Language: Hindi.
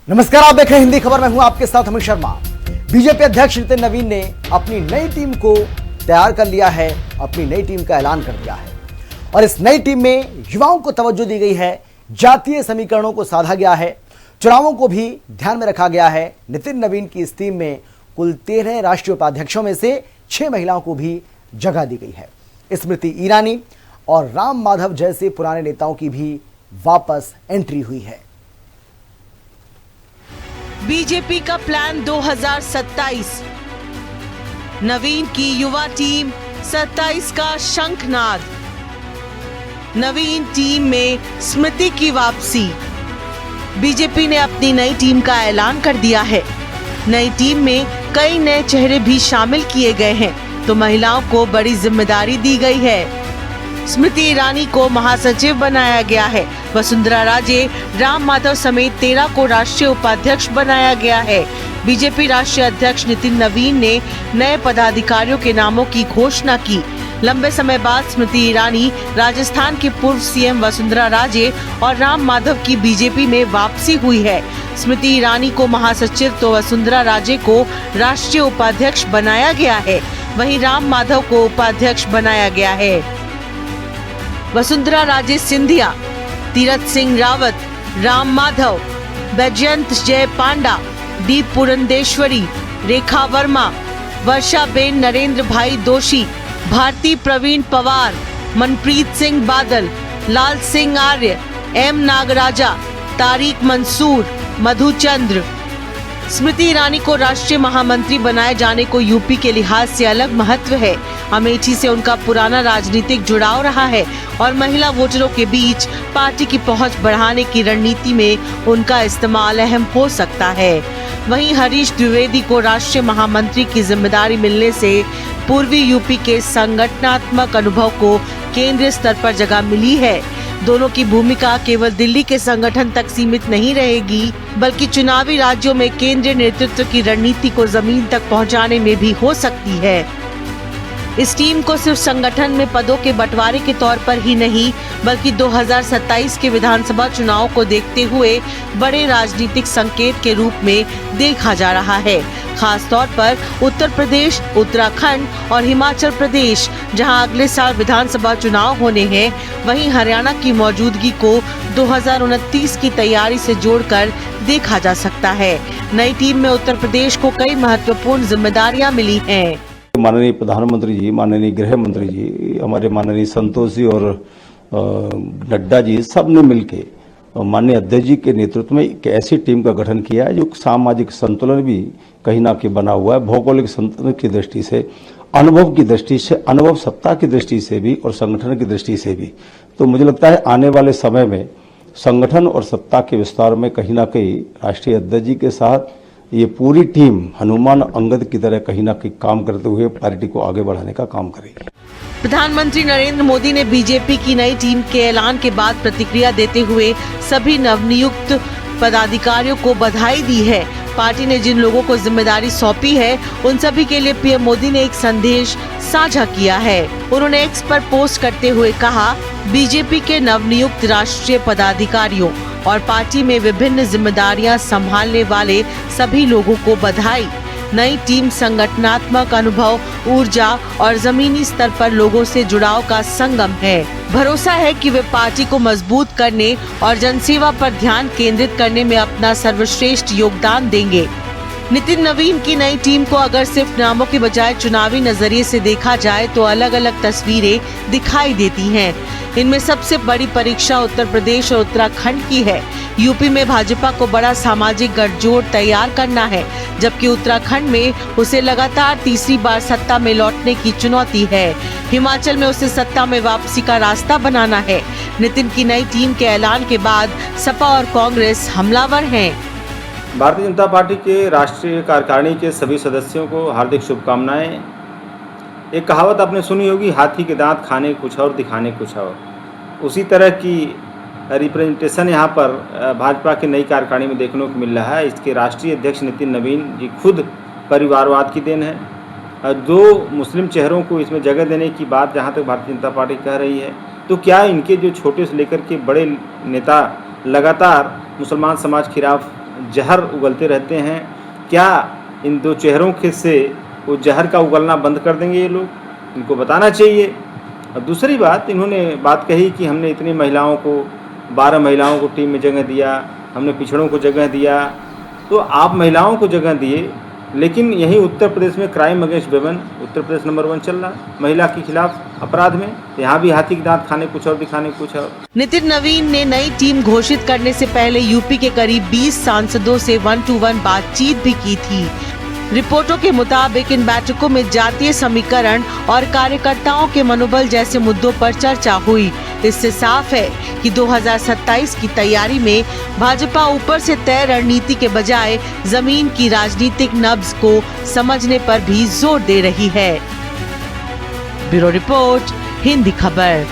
नमस्कार, आप देख रहे हैं हिंदी खबर। मैं हूं आपके साथ अमित शर्मा। बीजेपी अध्यक्ष नितिन नवीन ने अपनी नई टीम को तैयार कर लिया है, अपनी नई टीम का ऐलान कर दिया है और इस नई टीम में युवाओं को तवज्जो दी गई है, जातीय समीकरणों को साधा गया है, चुनावों को भी ध्यान में रखा गया है। नितिन नवीन की इस टीम में कुल 13 राष्ट्रीय उपाध्यक्षों में से 6 महिलाओं को भी जगह दी गई है। स्मृति ईरानी और राम माधव जैसे पुराने नेताओं की भी वापस एंट्री हुई है। बीजेपी का प्लान 2027, नवीन की युवा टीम 27 का शंखनाद। नवीन टीम में स्मृति की वापसी। बीजेपी ने अपनी नई टीम का ऐलान कर दिया है। नई टीम में कई नए चेहरे भी शामिल किए गए हैं, तो महिलाओं को बड़ी जिम्मेदारी दी गई है। स्मृति ईरानी को महासचिव बनाया गया है। वसुंधरा राजे, राम माधव समेत 13 को राष्ट्रीय उपाध्यक्ष बनाया गया है। बीजेपी राष्ट्रीय अध्यक्ष नितिन नवीन ने नए पदाधिकारियों के नामों की घोषणा की। लंबे समय बाद स्मृति ईरानी, राजस्थान की पूर्व सीएम वसुंधरा राजे और राम माधव की बीजेपी में वापसी हुई है। स्मृति ईरानी को महासचिव तो वसुंधरा राजे को राष्ट्रीय उपाध्यक्ष बनाया गया है। वहीं राम माधव को उपाध्यक्ष बनाया गया है। वसुंधरा राजे सिंधिया, तीरथ सिंह रावत, राम माधव, बैजयंत जय पांडा, डी पुरंदेश्वरी, रेखा वर्मा, वर्षा बेन नरेंद्र भाई दोषी, भारती प्रवीण पवार, मनप्रीत सिंह बादल, लाल सिंह आर्य, एम नागराजा, तारिक मंसूर, मधुचंद्र। स्मृति ईरानी को राष्ट्रीय महामंत्री बनाए जाने को यूपी के लिहाज से अलग महत्व है। अमेठी से उनका पुराना राजनीतिक जुड़ाव रहा है और महिला वोटरों के बीच पार्टी की पहुंच बढ़ाने की रणनीति में उनका इस्तेमाल अहम हो सकता है। वहीं हरीश द्विवेदी को राष्ट्रीय महामंत्री की जिम्मेदारी मिलने से पूर्वी यूपी के संगठनात्मक अनुभव को केंद्रीय स्तर पर जगह मिली है। दोनों की भूमिका केवल दिल्ली के संगठन तक सीमित नहीं रहेगी, बल्कि चुनावी राज्यों में केंद्रीय नेतृत्व की रणनीति को जमीन तक पहुंचाने में भी हो सकती है। इस टीम को सिर्फ संगठन में पदों के बंटवारे के तौर पर ही नहीं, बल्कि 2027 के विधानसभा चुनाव को देखते हुए बड़े राजनीतिक संकेत के रूप में देखा जा रहा है। खास तौर पर उत्तर प्रदेश, उत्तराखंड और हिमाचल प्रदेश, जहां अगले साल विधानसभा चुनाव होने हैं, वहीं हरियाणा की मौजूदगी को 2029 की तैयारी से जोड़कर देखा जा सकता है। नई टीम में उत्तर प्रदेश को कई महत्वपूर्ण जिम्मेदारियां मिली हैं। माननीय प्रधानमंत्री जी, माननीय गृह मंत्री जी, हमारे माननीय संतोष जी और नड्डा जी, सब ने मिलके माननीय अध्यक्ष जी के नेतृत्व में एक ऐसी टीम का गठन किया है जो सामाजिक संतुलन भी कहीं ना कहीं बना हुआ है। भौगोलिक संतुलन की दृष्टि से, अनुभव की दृष्टि से, अनुभव सत्ता की दृष्टि से भी और संगठन की दृष्टि से भी। तो मुझे लगता है आने वाले समय में संगठन और सत्ता के विस्तार में कहीं ना कहीं राष्ट्रीय अध्यक्ष जी के साथ ये पूरी टीम हनुमान अंगद की तरह कहीं ना कहीं काम करते हुए पार्टी को आगे बढ़ाने का काम करेगी। प्रधानमंत्री नरेंद्र मोदी ने बीजेपी की नई टीम के ऐलान के बाद प्रतिक्रिया देते हुए सभी नवनियुक्त पदाधिकारियों को बधाई दी है। पार्टी ने जिन लोगों को जिम्मेदारी सौंपी है, उन सभी के लिए पीएम मोदी ने एक संदेश साझा किया है। उन्होंने एक्स पर पोस्ट करते हुए कहा, बीजेपी के नवनियुक्त राष्ट्रीय पदाधिकारियों और पार्टी में विभिन्न जिम्मेदारियां संभालने वाले सभी लोगों को बधाई। नई टीम संगठनात्मक अनुभव, ऊर्जा और जमीनी स्तर पर लोगों से जुड़ाव का संगम है। भरोसा है कि वे पार्टी को मजबूत करने और जनसेवा पर ध्यान केंद्रित करने में अपना सर्वश्रेष्ठ योगदान देंगे। नितिन नवीन की नई टीम को अगर सिर्फ नामों के बजाय चुनावी नजरिए से देखा जाए तो अलग अलग तस्वीरें दिखाई देती हैं। इनमें सबसे बड़ी परीक्षा उत्तर प्रदेश और उत्तराखंड की है। यूपी में भाजपा को बड़ा सामाजिक गठजोड़ तैयार करना है, जबकि उत्तराखंड में उसे लगातार तीसरी बार सत्ता में लौटने की चुनौती है। हिमाचल में उसे सत्ता में वापसी का रास्ता बनाना है। नितिन की नई टीम के ऐलान के बाद सपा और कांग्रेस हमलावर हैं। भारतीय जनता पार्टी के राष्ट्रीय कार्यकारिणी के सभी सदस्यों को हार्दिक शुभकामनाएं। एक कहावत आपने सुनी होगी, हाथी के दांत खाने कुछ और दिखाने कुछ और। उसी तरह की रिप्रेजेंटेशन यहाँ पर भाजपा की नई कार्यकारिणी में देखने को मिल रहा है। इसके राष्ट्रीय अध्यक्ष नितिन नवीन जी खुद परिवारवाद की देन है। दो मुस्लिम चेहरों को इसमें जगह देने की बात जहाँ तक भारतीय जनता पार्टी कह रही है, तो क्या इनके जो छोटे से लेकर के बड़े नेता लगातार मुसलमान समाज के खिलाफ जहर उगलते रहते हैं, क्या इन दो चेहरों के से वो जहर का उगलना बंद कर देंगे ये लोग? इनको बताना चाहिए। और दूसरी बात, इन्होंने बात कही कि हमने इतनी महिलाओं को 12 महिलाओं को टीम में जगह दिया, हमने पिछड़ों को जगह दिया। तो आप महिलाओं को जगह दिए, लेकिन यहीं उत्तर प्रदेश में crime against women Uttar Pradesh number 1 चल रहा है महिला के खिलाफ अपराध में। यहाँ भी हाथी के दांत खाने कुछ और दिखाने कुछ और। नितिन नवीन ने नई टीम घोषित करने से पहले यूपी के करीब 20 सांसदों से 1-to-1 बातचीत भी की थी। रिपोर्टों के मुताबिक इन बैठकों में जातीय समीकरण और कार्यकर्ताओं के मनोबल जैसे मुद्दों पर चर्चा हुई। इससे साफ है कि 2027 की तैयारी में भाजपा ऊपर से तय रणनीति के बजाय जमीन की राजनीतिक नब्ज को समझने पर भी जोर दे रही है। ब्यूरो रिपोर्ट, हिंदी खबर।